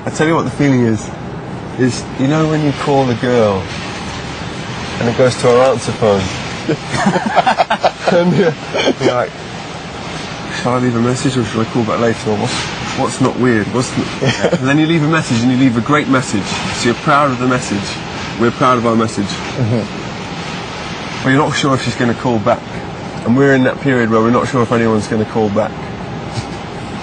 I tell you what the feeling is you know when you call a girl and it goes to her answer phone and you're like, shall I leave a message or should I call back later, or what's not weird, and then you leave a message and you leave a great message, so you're proud of the message, we're proud of our message, but you're not sure if she's going to call back, and we're in that period where we're not sure if anyone's going to call back.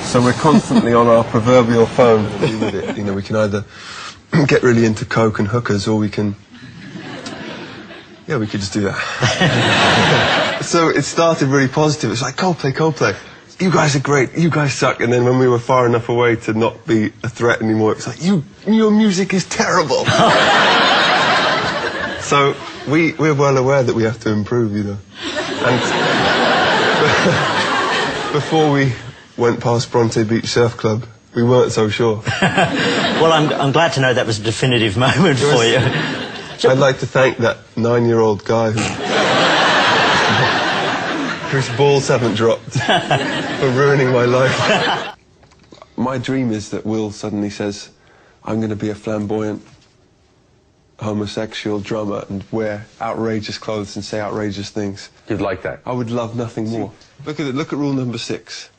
So we're constantly on our proverbial phone with it. You know, we can either get really into coke and hookers, or we can... Yeah, we could just do that. So it started really positive. It's like, Coldplay. You guys are great. You guys suck. And then when we were far enough away to not be a threat anymore, it's like, your music is terrible. So we're well aware that we have to improve, you know. And before we went past Bronte Beach Surf Club, we weren't so sure. Well, I'm glad to know that was a definitive moment for you. I'd like to thank that 9-year-old guy whose balls haven't dropped for ruining my life. My dream is that Will suddenly says, I'm going to be a flamboyant homosexual drummer and wear outrageous clothes and say outrageous things. You'd like that? I would love nothing more. Look at it. Look at rule number 6.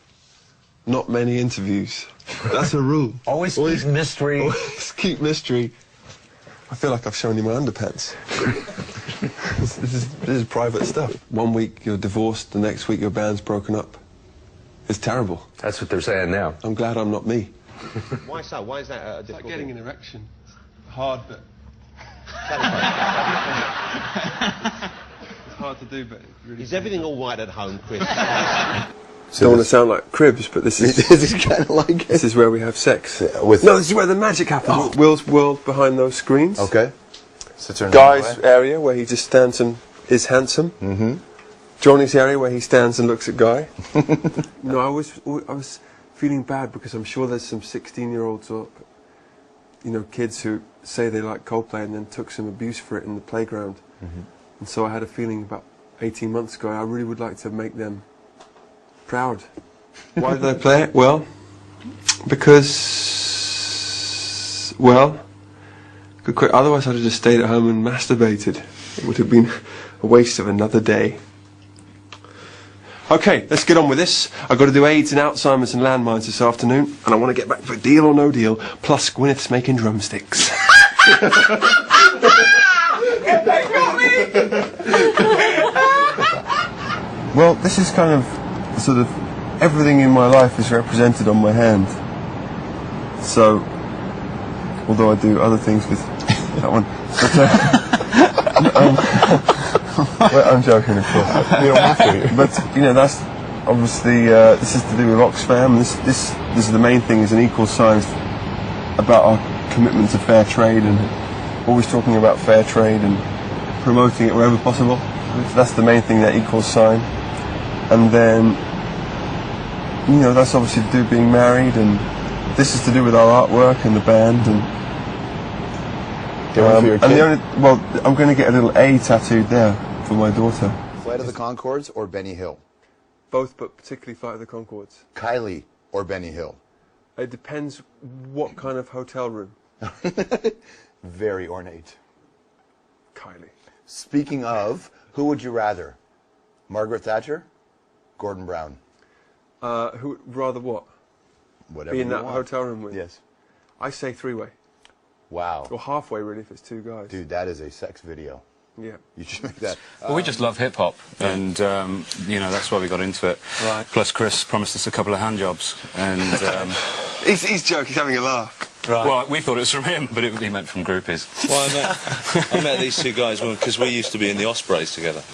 Not many interviews. That's a rule. Always keep mystery. Always keep mystery. I feel like I've shown you my underpants. This is private stuff. One week you're divorced, the next week your band's broken up. It's terrible. That's what they're saying now. I'm glad I'm not me. Why so? Why is that a difficult? It's like getting an erection. Hard, but... It's hard to do, but it really... Is everything all right at home, Chris? Don't want to sound like Cribs, but this is... This is kind of like it. This is where we have sex. Yeah, No, this is where the magic happens. Oh. Will's world behind those screens. Okay. So turn Guy's area where he just stands and is handsome. Mm-hmm. Johnny's area where he stands and looks at Guy. No, I was feeling bad because I'm sure there's some 16-year-olds or, you know, kids who say they like Coldplay and then took some abuse for it in the playground. Mm-hmm. And so I had a feeling about 18 months ago I really would like to make them proud. Why did I play it? Well, because, well, otherwise I'd have just stayed at home and masturbated. It would have been a waste of another day. Okay, let's get on with this. I've got to do AIDS and Alzheimer's and landmines this afternoon, and I want to get back for Deal or No Deal, plus Gwyneth's making drumsticks. Well, this is kind of, sort of, everything in my life is represented on my hand. So, although I do other things with that one. But, well, I'm joking, of course. You don't have to. But, you know, that's obviously, this is to do with Oxfam. This is the main thing, is an equal sign about our commitment to fair trade and always talking about fair trade and promoting it wherever possible. That's the main thing, that equal sign. And then, you know, that's obviously to do with being married, and this is to do with our artwork and the band, and well, I'm going to get a little A tattooed there for my daughter. Flight of the Conchords or Benny Hill? Both, but particularly Flight of the Conchords. Kylie or Benny Hill? It depends what kind of hotel room. Very ornate. Kylie. Speaking of, who would you rather? Margaret Thatcher? Gordon Brown? Who rather what? Whatever Be in you that want. hotel room with? Yes. I say 3-way. Wow. Or halfway, really, if it's 2 guys. Dude, that is a sex video. Yeah. You should make that. Well, we just love hip-hop, and, you know, that's why we got into it. Right. Plus, Chris promised us a couple of hand jobs, and... He's joking, he's having a laugh. Right. Well, we thought it was from him, but he meant from groupies. Well, I met these two guys because we used to be in the Ospreys together.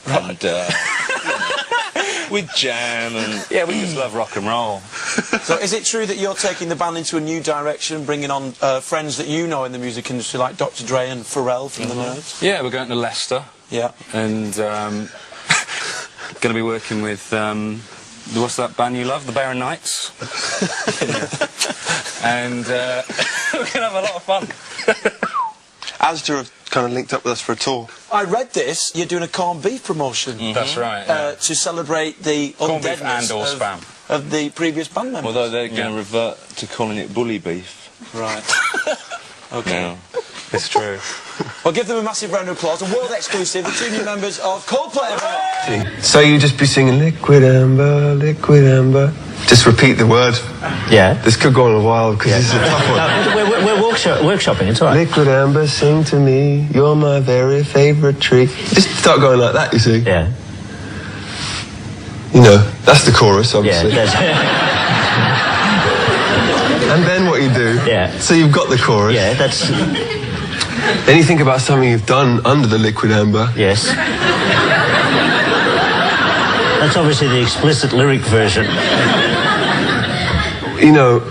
Right. And we'd jam and... Yeah, we just love rock and roll. So is it true that you're taking the band into a new direction, bringing on friends that you know in the music industry, like Dr. Dre and Pharrell from the Nerds? Yeah, we're going to Leicester. Yeah. And going to be working with... what's that band you love? The Barren Knights. And we're going to have a lot of fun. Asda have kind of linked up with us for a tour. I read this. You're doing a corned beef promotion. That's right, yeah. To celebrate the Corned beef and undeadness or spam. of the previous band members. Although they're going to revert to calling it bully beef. Right. Okay. Now, It's true. Well, give them a massive round of applause. A world exclusive, the 2 new members of Coldplay. Everyone. So you just be singing liquid amber, liquid amber. Just repeat the word. Yeah. This could go on a while because this is a tough one. No, we're workshopping, it's all right. Liquid amber, sing to me, you're my very favourite tree. Just start going like that, you see. Yeah. You know, that's the chorus, Yeah, obviously. that's, And then what you do, Yeah. so you've got the chorus. yeah, that's... Then you think about something you've done under the liquid amber. Yes. That's obviously the explicit lyric version. You know,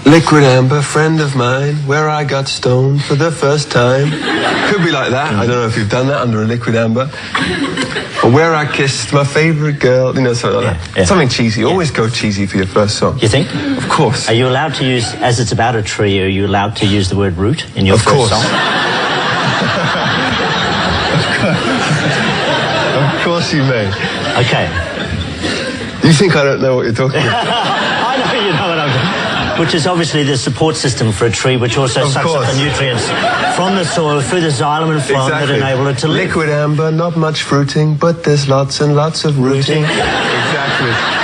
liquid amber, friend of mine, where I got stoned for the first time. Could be like that. I don't know if you've done that under a liquid amber. Or where I kissed my favourite girl, you know, something like that. Yeah. Something cheesy. Always go cheesy for your first song. You think? Of course. Are you allowed to use, as it's about a tree, are you allowed to use the word root in your Of first course. song? Of course you may. Okay. You think I don't know what you're talking about? I know you know what I'm doing. Which is obviously the support system for a tree, which also Of sucks up course. the nutrients from the soil through the xylem and phloem that enable it to live. Liquid amber, not much fruiting, but there's lots and lots of rooting. Rooting. Exactly.